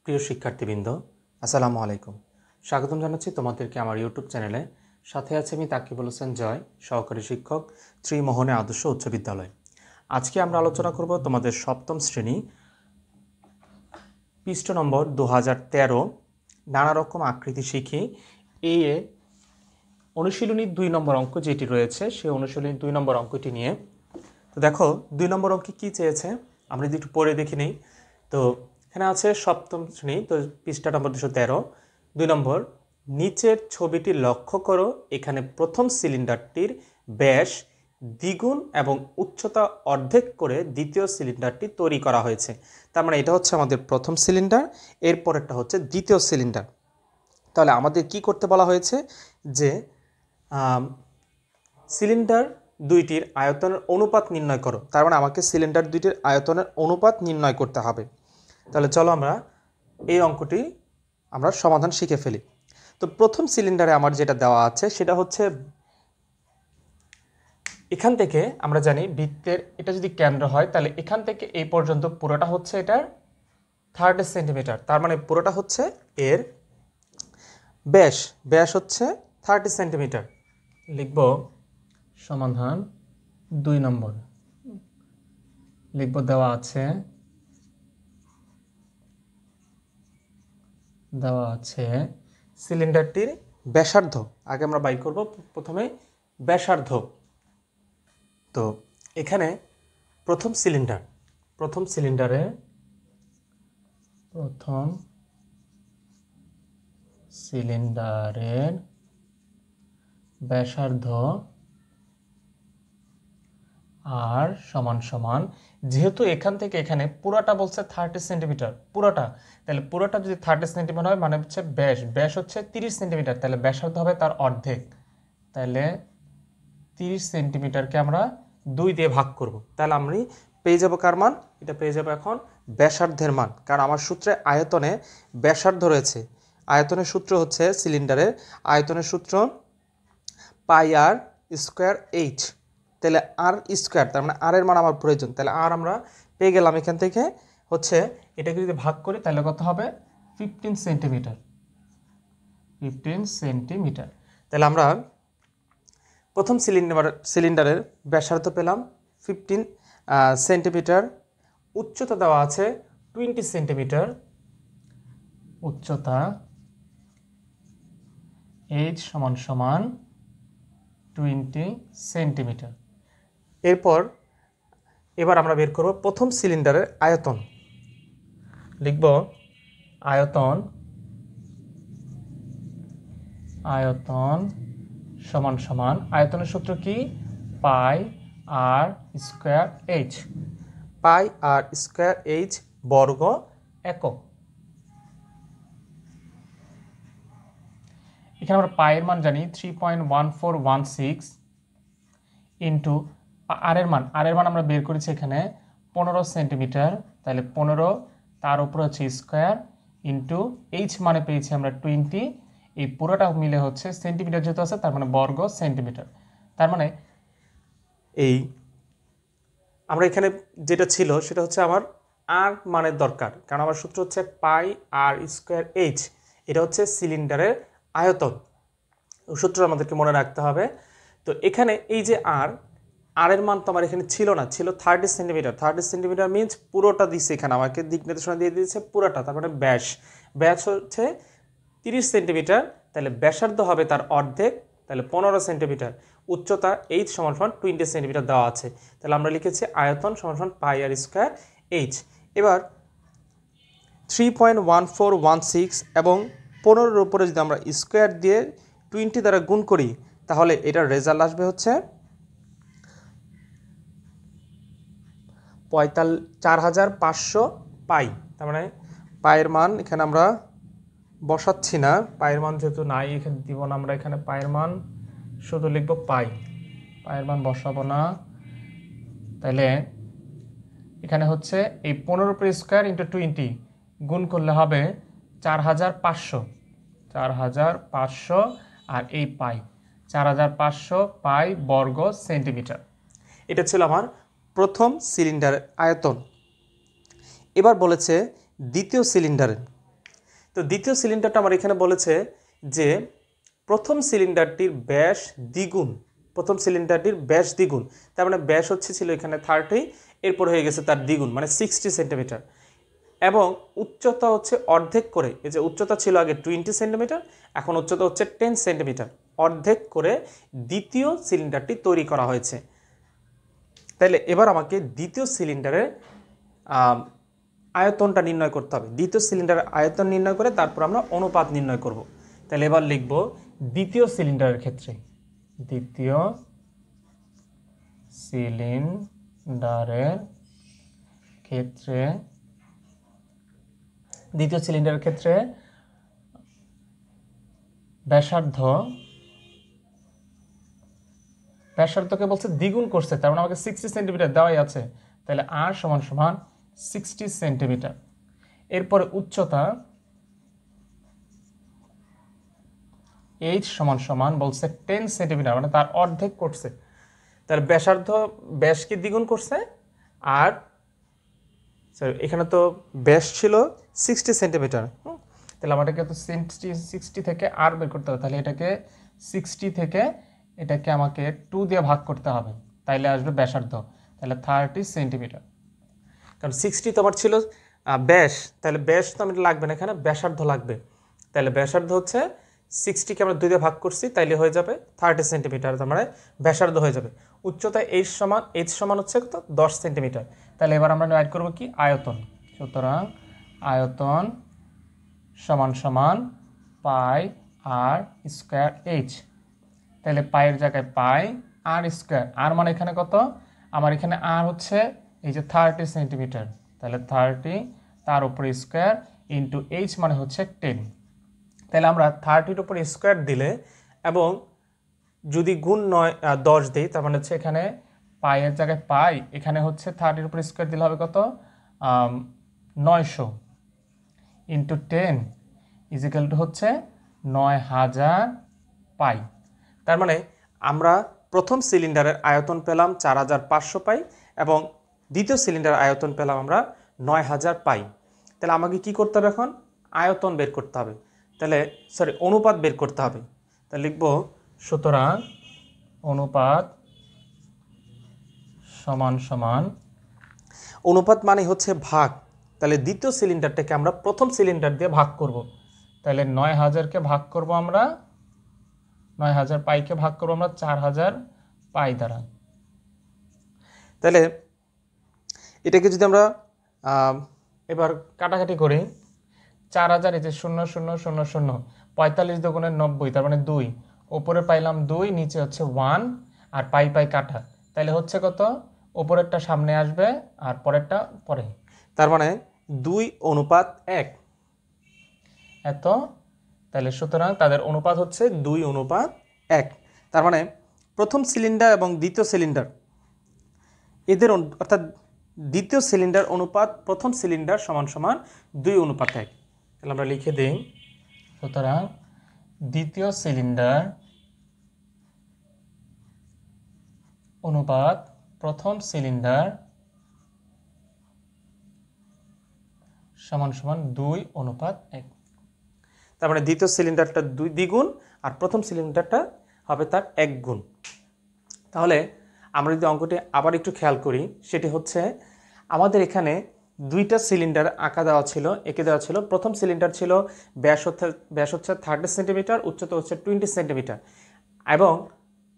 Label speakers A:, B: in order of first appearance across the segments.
A: প্রিয় শিক্ষার্থীবৃন্দ, আসসালামু আলাইকুম। স্বাগতম জানাচ্ছি তোমাদেরকে আমার ইউটিউব চ্যানেলে। সাথে আছে আমি তাকিবুল হোসেন জয়, সহকারী শিক্ষক, ত্রিমোহনী আদর্শ উচ্চ বিদ্যালয়। আজকে আমরা আলোচনা করব তোমাদের সপ্তম শ্রেণী, পৃষ্ঠ নম্বর 2013, নানা রকম আকৃতি শিখি। এই অনুশীলনী 2 নম্বর অঙ্ক যেটি রয়েছে, সেই অনুশীলনী 2 নম্বর অঙ্কটি নিয়ে। তো দেখো 2 নম্বর অঙ্কে কী চেয়েছে, আমরা যদি একটু পড়ে দেখি নেই। তো এখানে আছে সপ্তম শ্রেণী, তো পৃষ্ঠা নম্বর 213, 2 নম্বর। নিচের ছবিটি লক্ষ্য করো, এখানে প্রথম সিলিন্ডারটির ব্যাস দ্বিগুণ এবং উচ্চতা অর্ধেক করে দ্বিতীয় সিলিন্ডারটি তৈরি করা হয়েছে। তার মানে এটা হচ্ছে আমাদের প্রথম সিলিন্ডার, এরপরেরটা হচ্ছে দ্বিতীয় সিলিন্ডার। তাহলে আমাদের কি করতে বলা হয়েছে যে সিলিন্ডার দুইটির আয়তনের অনুপাত নির্ণয় করো। তার মানে আমাকে সিলিন্ডার দুইটির আয়তনের অনুপাত নির্ণয় করতে হবে। তাহলে চলো আমরা এই অঙ্কটি আমরা সমাধান শিখে ফেলি। তো প্রথম সিলিন্ডারে আমার যেটা দেওয়া আছে সেটা হচ্ছে, এখান থেকে আমরা জানি বৃত্তের এটা যদি কেন্দ্র হয় তাহলে এখান থেকে এই পর্যন্ত পুরোটা হচ্ছে এটার 30 সেন্টিমিটার। তার মানে পুরোটা হচ্ছে এর ব্যাস হচ্ছে 30 সেন্টিমিটার। লিখব সমাধান 2 নম্বর, লিখব দেওয়া আছে সিলিন্ডারটির ব্যাসার্ধ। আগে আমরা বাই করব প্রথমে ব্যাসার্ধ। তো এখানে প্রথম সিলিন্ডারের ব্যাসার্ধ আর সমান যেহেতু এখান থেকে এখানে পুরোটা বলছে 30 সেন্টিমিটার, তাহলে পুরোটা যদি 30 সেন্টিমিটার হয় মানে হচ্ছে ব্যাস হচ্ছে 30 সেন্টিমিটার, তাহলে ব্যাসার্ধ হবে তার অর্ধেক। তাহলে 30 সেন্টিমিটারকে আমরা 2 দিয়ে ভাগ করব। তাহলে আমরা পেয়ে যাব কার মান? এটা পেয়ে যাব এখন ব্যাসার্ধের মান, কারণ আমার সূত্রে আয়তনে ব্যাসার্ধ রয়েছে। আয়তনের সূত্র হচ্ছে সিলিন্ডারের আয়তনের সূত্র পাই আর স্কোয়ার এইচ। তাহলে আর স্কোয়ার, তার মানে আর এর মান আমার প্রয়োজন। তাহলে আর আমরা পেয়ে গেলাম এখান থেকে হচ্ছে, এটাকে যদি ভাগ করি তাহলে কত হবে? 15 সেন্টিমিটার। তাহলে আমরা প্রথম সিলিন্ডারের ব্যাসার্ধ পেলাম 15 সেন্টিমিটার। উচ্চতা দেওয়া আছে 20 সেন্টিমিটার, উচ্চতা এইচ সমান 20 সেন্টিমিটার। এবার আমরা বের করব প্রথম সিলিন্ডারের আয়তন। লিখব আয়তন সমান আয়তনের সূত্র কি? পাই আর স্কোয়ার এইচ বর্গ একক। এখানে আমরা পায়ের মান জানি 3.1416 ইন্টু আর এর মান আমরা বের করেছি এখানে 15 সেন্টিমিটার। তাহলে 15, তার উপরে হচ্ছে স্কোয়ার, ইন্টু এইচ মানে পেয়েছি আমরা 20। এই পুরোটা মিলে হচ্ছে সেন্টিমিটার যেহেতু আছে, তার মানে বর্গ সেন্টিমিটার। তার মানে এই আমরা এখানে যেটা ছিল সেটা হচ্ছে আমার আর মানের দরকার, কারণ আমার সূত্র হচ্ছে পাই আর স্কোয়ার এইচ। এটা হচ্ছে সিলিন্ডারের আয়তন, সূত্র আমাদেরকে মনে রাখতে হবে। তো এখানে এই যে আর এর মান তো আমার এখানে ছিল না, ছিল 30 সেন্টিমিটার। 30 সেন্টিমিটার মিনস পুরোটা দিচ্ছে, এখানে আমাকে দিক নির্দেশনা দিয়ে দিয়েছে পুরোটা। তার মানে ব্যাস হচ্ছে 30 সেন্টিমিটার, তাহলে ব্যাসার্ধ হবে তার অর্ধেক, তাহলে 15 সেন্টিমিটার। উচ্চতা এইচ সমান 20 সেন্টিমিটার দেওয়া আছে। তাহলে আমরা লিখেছি আয়তন সমান পাই আর স্কোয়ার এইচ। এবার 3.1416 এবং 15-এর উপরে যদি আমরা স্কোয়ার দিয়ে 20 দ্বারা গুণ করি তাহলে এটার রেজাল্ট আসবে হচ্ছে 4500 পাই। তার মানে পায়ের মান এখানে আমরা বসাচ্ছি না, পায়ের মান যেহেতু নাই এখানে দিব না আমরা, এখানে পায়ের মান শুধু লিখব পায়ের মান বসাবো না। তাহলে এখানে হচ্ছে এই 15 উপরে স্কোয়ার ইন্টু 20 গুণ করলে হবে 4500 আর এই পাই 4500 পাই বর্গ সেন্টিমিটার। এটা ছিল আমার প্রথম সিলিন্ডারের আয়তন। এবার বলেছে দ্বিতীয় সিলিন্ডারের
B: তো দ্বিতীয় সিলিন্ডারটা আমার এখানে বলেছে যে প্রথম সিলিন্ডারটির ব্যাস দ্বিগুণ, প্রথম সিলিন্ডারটির ব্যাস দ্বিগুণ, তার মানে ব্যাস হচ্ছে ছিল এখানে 30, এরপর হয়ে গেছে তার দ্বিগুণ মানে 60 সেন্টিমিটার, এবং উচ্চতা হচ্ছে অর্ধেক করে, এই যে উচ্চতা ছিল আগে 20 সেন্টিমিটার, এখন উচ্চতা হচ্ছে 10 সেন্টিমিটার, অর্ধেক করে দ্বিতীয় সিলিন্ডারটি তৈরি করা হয়েছে। তাহলে এবার আমাকে দ্বিতীয় সিলিন্ডারের আয়তনটা নির্ণয় করতে হবে। দ্বিতীয় সিলিন্ডারের আয়তন নির্ণয় করে তারপর আমরা অনুপাত নির্ণয় করব। তাহলে এবার লিখব দ্বিতীয় সিলিন্ডারের ক্ষেত্রে, দ্বিতীয় সিলিন্ডারের ক্ষেত্রে, দ্বিতীয় সিলিন্ডারের ক্ষেত্রে ব্যাসার্ধকে বলছে দ্বিগুণ করছে, তার মানে আমাকে 60 সেন্টিমিটার দেওয়াই আছে, তাহলে আর সমান সমান 60 সেন্টিমিটার। এরপরে উচ্চতা এইচ সমান সমান বলছে 10 সেন্টিমিটার, মানে তার অর্ধেক করছে, তার ব্যাসার্ধ ব্যাসকে দ্বিগুণ করছে, আর এখানে তো ব্যাস ছিল 60 সেন্টিমিটার, তাহলে আমাদেরকে তো 60 থেকে আর বের করতে হবে, তাহলে এটাকে 60 থেকে এটাকে আমাকে 2 দিয়ে ভাগ করতে হবে, তাইলে আসবে ব্যাসার্ধ, তাহলে 30 সেন্টিমিটার। কারণ 60 তো আমার ছিল ব্যাস, তাহলে ব্যাস তো আমার লাগবে না, এখানে ব্যাসার্ধ লাগবে, তাহলে ব্যাসার্ধ হচ্ছে 60কে আমরা 2 দিয়ে ভাগ করছি, তাইলে হয়ে যাবে 30 সেন্টিমিটার, তার মানে ব্যাসার্ধ হয়ে যাবে। উচ্চতা এইচ সমান হচ্ছে কত 10 সেন্টিমিটার। তাহলে এবার আমরা অ্যাড করব কি আয়তন, সুতরাং আয়তন সমান সমান পাই আর স্কোয়ার এইচ, তাহলে পায়ের জায়গায় পাই আর স্কোয়ার, আর মানে এখানে কত, আমার এখানে আর হচ্ছে এই যে 30 সেন্টিমিটার, তাহলে 30 তার উপরে স্কোয়ার ইন্টু এইচ মানে হচ্ছে 10, তাহলে আমরা 30-র উপরে স্কোয়ার দিলে এবং যদি গুণ 10 দিই, তার মানে হচ্ছে এখানে পায়ের জায়গায় পাই, এখানে হচ্ছে 30-র উপরে স্কোয়ার দিলে হবে কত 900 ইন্টু 10 ইজিক্যাল টু হচ্ছে 9000 পাই। তার মানে আমরা প্রথম সিলিন্ডারের আয়তন পেলাম 4500 পাই এবং দ্বিতীয় সিলিন্ডারের আয়তন পেলাম আমরা 9000 পাই। তাহলে আমাকে কি করতে হবে, এখন আয়তন বের করতে হবে, তাহলে অনুপাত বের করতে হবে। তাহলে লিখব সুতরাং অনুপাত সমান সমান, অনুপাত মানে হচ্ছে ভাগ, তাহলে দ্বিতীয় সিলিন্ডারটাকে আমরা প্রথম সিলিন্ডার দিয়ে ভাগ করব, তাহলে 9000কে ভাগ করব আমরা 9000 পাইকে ভাগ করবো আমরা 4000 পাই দ্বারা। তাহলে এটাকে যদি আমরা এবার কাটাকাটি করি, 4000 এই যে 0 0 0 0 45 দুগুণে 90, তার মানে 2, ওপরে পাইলাম 2, নিচে হচ্ছে 1, আর পাই কাটা, তাহলে হচ্ছে কত, ওপরেরটা সামনে আসবে আর পরেরটা পরে, তার মানে 2:1 এত, তাহলে সুতরাং তাদের অনুপাত হচ্ছে 2:1। তার মানে প্রথম সিলিন্ডার এবং দ্বিতীয় সিলিন্ডার এদের অর্থাৎ দ্বিতীয় সিলিন্ডার অনুপাত প্রথম সিলিন্ডার সমান সমান 2:1। তাহলে আমরা লিখে দিই, সুতরাং দ্বিতীয় সিলিন্ডার অনুপাত প্রথম সিলিন্ডার সমান সমান 2:1। তার মানে দ্বিতীয় সিলিন্ডারটা 2 দ্বিগুণ আর প্রথম সিলিন্ডারটা হবে তার 1 গুণ। তাহলে আমরা যদি অঙ্কটি আবার একটু খেয়াল করি, সেটি হচ্ছে আমাদের এখানে দুইটা সিলিন্ডার এঁকে দেওয়া ছিল। প্রথম সিলিন্ডার ছিল ব্যাস হচ্ছে 30 সেন্টিমিটার, উচ্চতা হচ্ছে 20 সেন্টিমিটার, এবং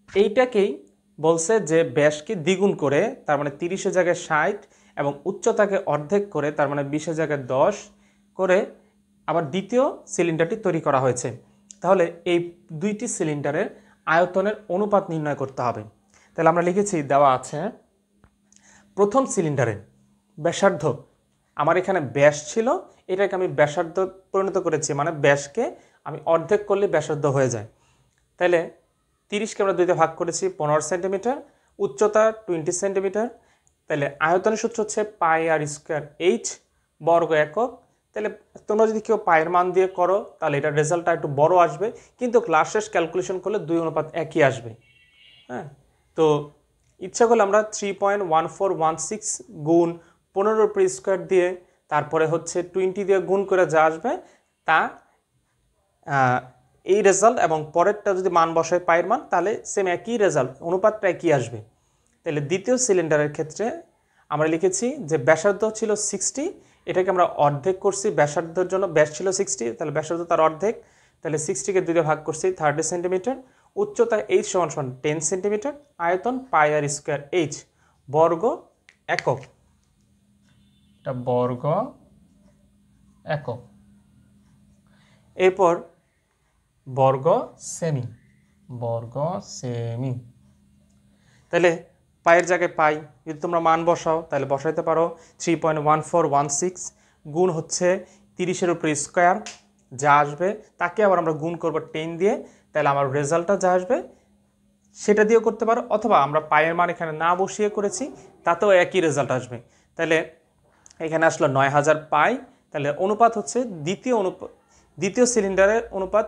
B: এইটাকেই বলছে যে ব্যাসকে দ্বিগুণ করে, তার মানে 30-এর জায়গায় 60, এবং উচ্চতাকে অর্ধেক করে, তার মানে 20-এর জায়গায় 10 করে আবার দ্বিতীয় সিলিন্ডারটি তৈরি করা হয়েছে। তাহলে এই দুইটি সিলিন্ডারের আয়তনের অনুপাত নির্ণয় করতে হবে। তাহলে আমরা লিখেছি, দেওয়া আছে প্রথম সিলিন্ডারের ব্যাসার্ধ, আমার এখানে ব্যাস ছিল, এটাকে আমি ব্যাসার্ধ পরিণত করেছি, মানে ব্যাসকে আমি অর্ধেক করলে ব্যাসার্ধ হয়ে যায়। তাহলে 30কে আমরা 2 দিয়ে ভাগ করেছি, 15 সেন্টিমিটার, উচ্চতা 20 সেন্টিমিটার, তাহলে আয়তনের সূত্র হচ্ছে পাই আর স্কোয়ার এইচ বর্গ একক। তাহলে তোমরা যদি কেউ পায়ের মান দিয়ে করো তাহলে এটার রেজাল্টটা একটু বড় আসবে, কিন্তু ক্লাস শেষ ক্যালকুলেশন করলে 2:1 আসবে। হ্যাঁ, তো ইচ্ছা করলে আমরা 3.1416 গুণ 15 উপর স্কোয়ার দিয়ে, তারপরে হচ্ছে 20 দিয়ে গুণ করে যা আসবে তা এই রেজাল্ট এবং পরেরটা যদি মান বসায় পায়ের মান তাহলে সেম একই রেজাল্ট, অনুপাতটা একই আসবে। তাহলে দ্বিতীয় সিলিন্ডারের ক্ষেত্রে আমরা লিখেছি যে ব্যাসার্ধ ছিল 60, এটাকে আমরা অর্ধেক করছি, ব্যাসার্ধের জন্য ব্যাস ছিল 60, তাহলে ব্যাসার্ধ তার অর্ধেক, তাহলে 60কে 2 দিয়ে ভাগ করছি 30 সেন্টিমিটার, উচ্চতা h = 10 সেন্টিমিটার, আয়তন পাই আর স্কোয়ার h, বর্গ একক,
A: এটা বর্গ একক।
B: এরপর
A: বর্গ সেমি, বর্গ সেমি।
B: তাহলে পায়ের জায়গায় পাই যদি তোমরা মান বসাও তাহলে বসাইতে পারো 3.1416 গুণ হচ্ছে 30-এর উপরে স্কোয়ার, যা আসবে তাকে আবার আমরা গুণ করবো 10 দিয়ে, তাহলে আমার রেজাল্টটা যা আসবে সেটা দিয়েও করতে পারো, অথবা আমরা পায়ের মান এখানে না বসিয়ে করেছি তাতেও একই রেজাল্ট আসবে। তাহলে এখানে আসলো 9000 পাই, তাহলে অনুপাত হচ্ছে দ্বিতীয় সিলিন্ডারের অনুপাত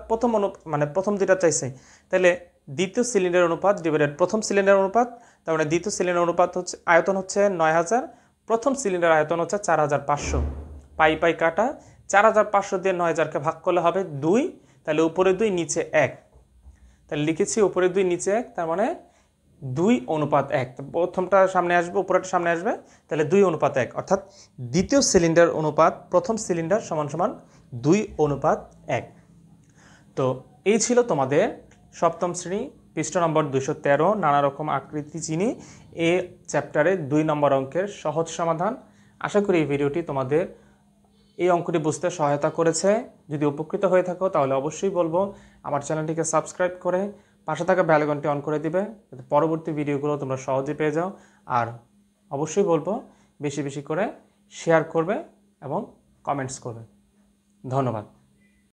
B: প্রথম দুইটা চাইছে, তাহলে দ্বিতীয় সিলিন্ডারের অনুপাত ডিভাইডেড প্রথম সিলিন্ডারের অনুপাত, তার মানে দ্বিতীয় সিলিন্ডার অনুপাত হচ্ছে আয়তন হচ্ছে 9000, প্রথম সিলিন্ডার আয়তন হচ্ছে 4500, পাই পাই কাটা, 4500 দিয়ে 9000কে ভাগ করলে হবে 2, তাহলে উপরে 2 নিচে 1, তাহলে লিখেছি উপরে 2 নিচে 1, তার মানে 2:1, প্রথমটা সামনে আসবে উপরেরটা সামনে আসবে, তাহলে 2:1, অর্থাৎ দ্বিতীয় সিলিন্ডার অনুপাত প্রথম সিলিন্ডার সমান সমান 2:1। তো এই ছিল তোমাদের সপ্তম শ্রেণী পৃষ্ঠা নম্বর 213 নানা রকম আকৃতি চিনি এ চ্যাপ্টারে 2 নম্বর অঙ্কের সহজ সমাধান। আশা করি এই ভিডিওটি তোমাদের এই অঙ্কটি বুঝতে সহায়তা করেছে। যদি উপকৃত হয়ে থাকো তাহলে অবশ্যই বলবো আমার চ্যানেলটিকে সাবস্ক্রাইব করে পাশে থাকা বেল আইকনটি অন করে দিবে, যাতে পরবর্তী ভিডিওগুলো তোমরা সহজে পেয়ে যাও। আর অবশ্যই বলবো বেশি বেশি করে শেয়ার করবে এবং কমেন্টস করবে। ধন্যবাদ।